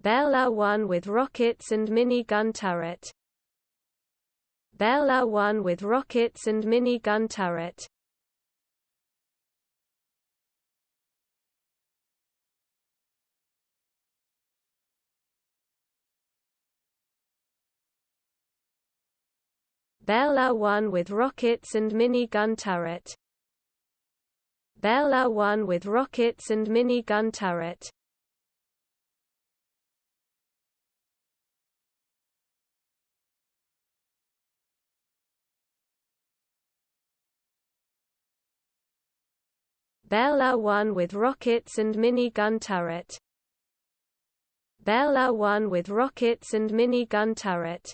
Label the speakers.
Speaker 1: Bel 1 with rockets and minigun turret. Bel 1 with rockets and minigun turret. Bel 1 with rockets and minigun turret. Bel 1 with rockets and minigun turret. Bel 1 with rockets and minigun turret. Bel 1 with rockets and minigun turret.